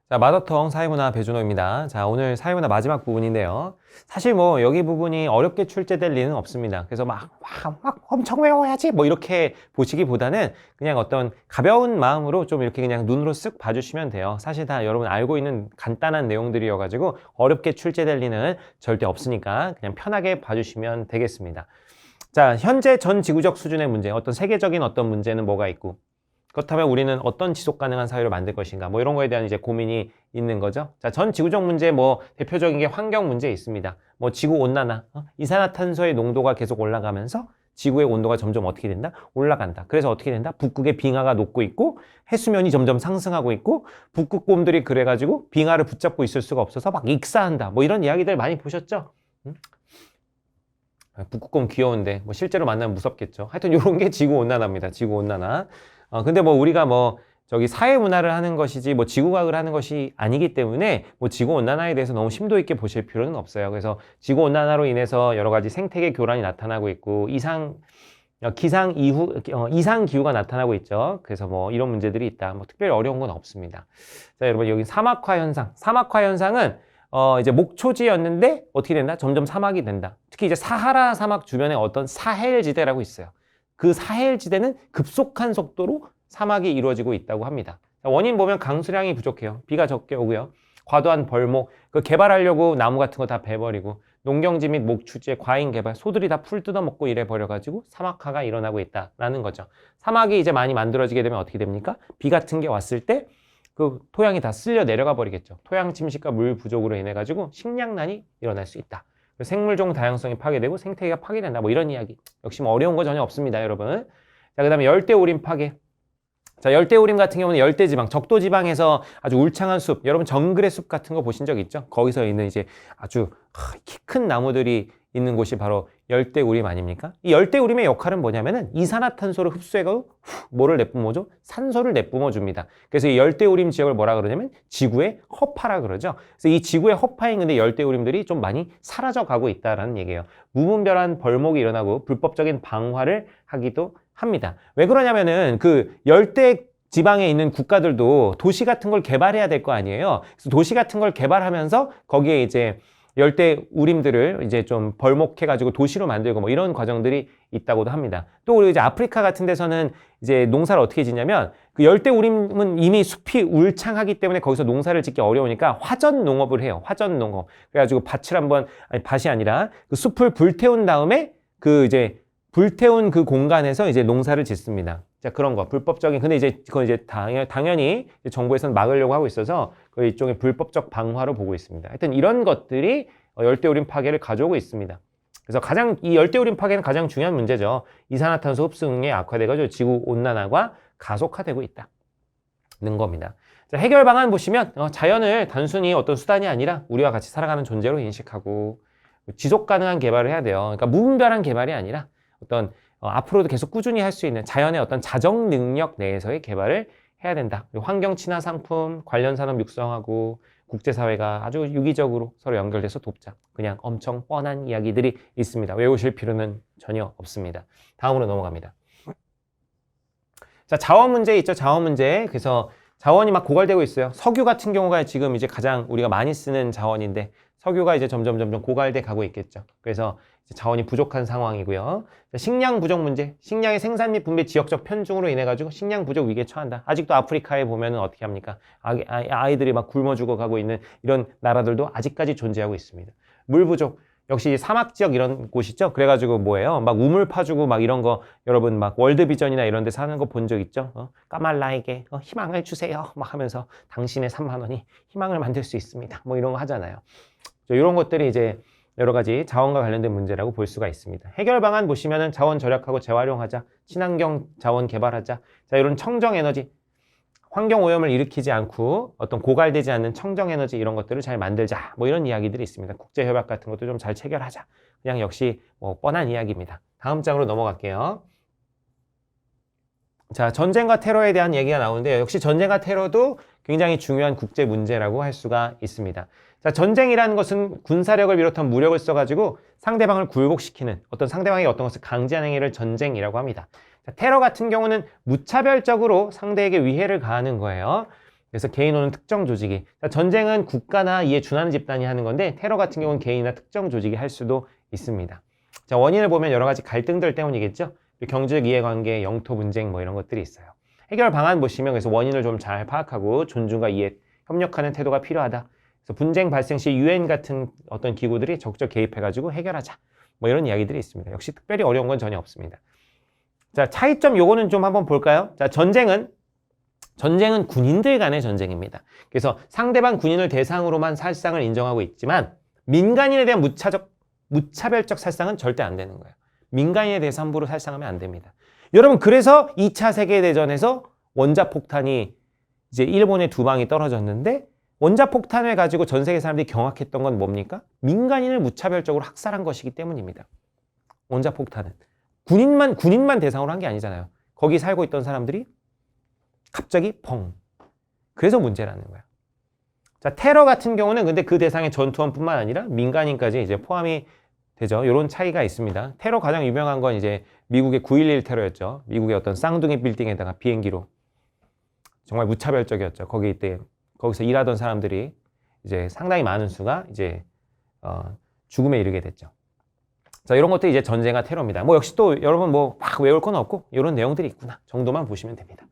자, 마더텅 사회문화 배준호입니다. 자, 오늘 사회문화 마지막 부분인데요. 사실 뭐 여기 부분이 어렵게 출제될 리는 없습니다. 그래서 막 엄청 외워야지 뭐 이렇게 보시기보다는 그냥 어떤 가벼운 마음으로 좀 이렇게 그냥 눈으로 쓱 봐주시면 돼요. 사실 다 여러분 알고 있는 간단한 내용들이어가지고 어렵게 출제될 리는 절대 없으니까 그냥 편하게 봐주시면 되겠습니다. 자, 현재 전 지구적 수준의 문제, 어떤 세계적인 어떤 문제는 뭐가 있고, 그렇다면 우리는 어떤 지속 가능한 사회를 만들 것인가, 뭐 이런 거에 대한 이제 고민이 있는 거죠. 자, 전 지구적 문제 뭐 대표적인 게 환경 문제 있습니다. 뭐 지구 온난화, 이산화탄소의 농도가 계속 올라가면서 지구의 온도가 점점 어떻게 된다? 올라간다. 그래서 어떻게 된다? 북극의 빙하가 녹고 있고 해수면이 점점 상승하고 있고 북극곰들이 그래가지고 빙하를 붙잡고 있을 수가 없어서 막 익사한다. 뭐 이런 이야기들 많이 보셨죠? 북극곰 귀여운데 뭐 실제로 만나면 무섭겠죠. 하여튼 이런 게 지구 온난화입니다. 지구 온난화. 근데 뭐 우리가 뭐 저기 사회문화를 하는 것이지 뭐 지구과학을 하는 것이 아니기 때문에 뭐 지구 온난화에 대해서 너무 심도 있게 보실 필요는 없어요. 그래서 지구 온난화로 인해서 여러 가지 생태계 교란이 나타나고 있고 이상 기후가 나타나고 있죠. 그래서 뭐 이런 문제들이 있다. 뭐 특별히 어려운 건 없습니다. 자, 여러분 여기 사막화 현상. 사막화 현상은 이제 목초지였는데 어떻게 된다? 점점 사막이 된다. 특히 이제 사하라 사막 주변에 어떤 사헬지대라고 있어요. 그 사헬지대는 급속한 속도로 사막이 이루어지고 있다고 합니다. 원인 보면 강수량이 부족해요. 비가 적게 오고요. 과도한 벌목, 그 개발하려고 나무 같은 거 다 베버리고 농경지 및 목축지의 과잉 개발, 소들이 다 풀 뜯어먹고 이래 버려가지고 사막화가 일어나고 있다라는 거죠. 사막이 이제 많이 만들어지게 되면 어떻게 됩니까? 비 같은 게 왔을 때 그 토양이 다 쓸려 내려가 버리겠죠. 토양 침식과 물 부족으로 인해 가지고 식량난이 일어날 수 있다. 생물종 다양성이 파괴되고 생태계가 파괴된다. 뭐 이런 이야기. 역시 뭐 어려운 거 전혀 없습니다, 여러분. 자, 그다음에 열대우림 파괴. 자, 열대우림 같은 경우는 열대지방, 적도지방에서 아주 울창한 숲, 여러분 정글의 숲 같은 거 보신 적 있죠? 거기서 있는 이제 아주 키 큰 나무들이 있는 곳이 바로 열대우림 아닙니까? 이 열대우림의 역할은 뭐냐면은 이산화탄소를 흡수해가지고 뭐를 내뿜어줘? 산소를 내뿜어 줍니다. 그래서 이 열대우림 지역을 뭐라 그러냐면 지구의 허파라 그러죠. 그래서 이 지구의 허파인 근데 열대우림들이 좀 많이 사라져 가고 있다라는 얘기예요. 무분별한 벌목이 일어나고 불법적인 방화를 하기도 합니다. 왜 그러냐면은 그 열대 지방에 있는 국가들도 도시 같은 걸 개발해야 될 거 아니에요. 그래서 도시 같은 걸 개발하면서 거기에 이제 열대 우림들을 이제 좀 벌목해가지고 도시로 만들고 뭐 이런 과정들이 있다고도 합니다. 또 우리 이제 아프리카 같은 데서는 이제 농사를 어떻게 짓냐면 그 열대 우림은 이미 숲이 울창하기 때문에 거기서 농사를 짓기 어려우니까 화전 농업을 해요. 화전 농업. 그래가지고 밭이 아니라 그 숲을 불태운 다음에 그 이제 불태운 그 공간에서 이제 농사를 짓습니다. 자, 그런 거 불법적인 근데 이제 그건 이제 당연히 정부에서는 막으려고 하고 있어서 그 일종의 불법적 방화로 보고 있습니다. 하여튼 이런 것들이 열대우림 파괴를 가져오고 있습니다. 그래서 이 열대우림 파괴는 가장 중요한 문제죠. 이산화탄소 흡수능이 악화돼가지고 지구 온난화가 가속화되고 있다는 겁니다. 자, 해결 방안 보시면 자연을 단순히 어떤 수단이 아니라 우리와 같이 살아가는 존재로 인식하고 지속 가능한 개발을 해야 돼요. 그러니까 무분별한 개발이 아니라 어떤 앞으로도 계속 꾸준히 할 수 있는 자연의 어떤 자정 능력 내에서의 개발을 해야 된다. 환경 친화 상품, 관련 산업 육성하고 국제사회가 아주 유기적으로 서로 연결돼서 돕자. 그냥 엄청 뻔한 이야기들이 있습니다. 외우실 필요는 전혀 없습니다. 다음으로 넘어갑니다. 자, 자원 문제 있죠. 자원 문제. 그래서 자원이 막 고갈되고 있어요. 석유 같은 경우가 지금 이제 가장 우리가 많이 쓰는 자원인데 석유가 이제 점점 고갈돼 가고 있겠죠. 그래서 자원이 부족한 상황이고요. 식량 부족 문제, 식량의 생산 및 분배 지역적 편중으로 인해 가지고 식량 부족 위기에 처한다. 아직도 아프리카에 보면은 어떻게 합니까? 아이들이 막 굶어 죽어가고 있는 이런 나라들도 아직까지 존재하고 있습니다. 물 부족. 역시 사막 지역 이런 곳이죠. 그래가지고 뭐예요? 막 우물 파주고 막 이런 거 여러분 막 월드비전이나 이런 데 사는 거 본 적 있죠? 까말라에게 희망을 주세요. 막 하면서 당신의 3만 원이 희망을 만들 수 있습니다. 뭐 이런 거 하잖아요. 이런 것들이 이제 여러 가지 자원과 관련된 문제라고 볼 수가 있습니다. 해결 방안 보시면은 자원 절약하고 재활용하자, 친환경 자원 개발하자. 자, 이런 청정 에너지, 환경 오염을 일으키지 않고 어떤 고갈되지 않는 청정 에너지 이런 것들을 잘 만들자. 뭐 이런 이야기들이 있습니다. 국제 협약 같은 것도 좀 잘 체결하자. 그냥 역시 뭐 뻔한 이야기입니다. 다음 장으로 넘어갈게요. 자, 전쟁과 테러에 대한 얘기가 나오는데 역시 전쟁과 테러도 굉장히 중요한 국제 문제라고 할 수가 있습니다. 자, 전쟁이라는 것은 군사력을 비롯한 무력을 써가지고 상대방을 굴복시키는 어떤 상대방이 어떤 것을 강제하는 행위를 전쟁이라고 합니다. 자, 테러 같은 경우는 무차별적으로 상대에게 위해를 가하는 거예요. 그래서 개인호는 특정 조직이. 전쟁은 국가나 이에 준하는 집단이 하는 건데 테러 같은 경우는 개인이나 특정 조직이 할 수도 있습니다. 자, 원인을 보면 여러 가지 갈등들 때문이겠죠. 경제적 이해관계, 영토 분쟁 뭐 이런 것들이 있어요. 해결 방안 보시면 그래서 원인을 좀 잘 파악하고 존중과 이해, 협력하는 태도가 필요하다. 그래서 분쟁 발생 시 UN 같은 어떤 기구들이 적극 개입해가지고 해결하자. 뭐 이런 이야기들이 있습니다. 역시 특별히 어려운 건 전혀 없습니다. 자, 차이점 요거는 좀 한번 볼까요? 자, 전쟁은 군인들 간의 전쟁입니다. 그래서 상대방 군인을 대상으로만 살상을 인정하고 있지만 민간인에 대한 무차별적 살상은 절대 안 되는 거예요. 민간인에 대해서 함부로 살상하면 안 됩니다. 여러분, 그래서 2차 세계대전에서 원자폭탄이 이제 일본에 2방이 떨어졌는데 원자폭탄을 가지고 전 세계 사람들이 경악했던 건 뭡니까? 민간인을 무차별적으로 학살한 것이기 때문입니다. 원자폭탄은. 군인만 대상으로 한 게 아니잖아요. 거기 살고 있던 사람들이 갑자기 펑. 그래서 문제라는 거야. 자, 테러 같은 경우는 근데 그 대상의 전투원뿐만 아니라 민간인까지 이제 포함이 되죠. 이런 차이가 있습니다. 테러 가장 유명한 건 이제 미국의 9.11 테러였죠. 미국의 어떤 쌍둥이 빌딩에다가 비행기로 정말 무차별적이었죠. 거기서 일하던 사람들이 이제 상당히 많은 수가 이제 죽음에 이르게 됐죠. 자, 이런 것도 이제 전쟁과 테러입니다. 뭐 역시 또 여러분 뭐 막 외울 건 없고 이런 내용들이 있구나 정도만 보시면 됩니다.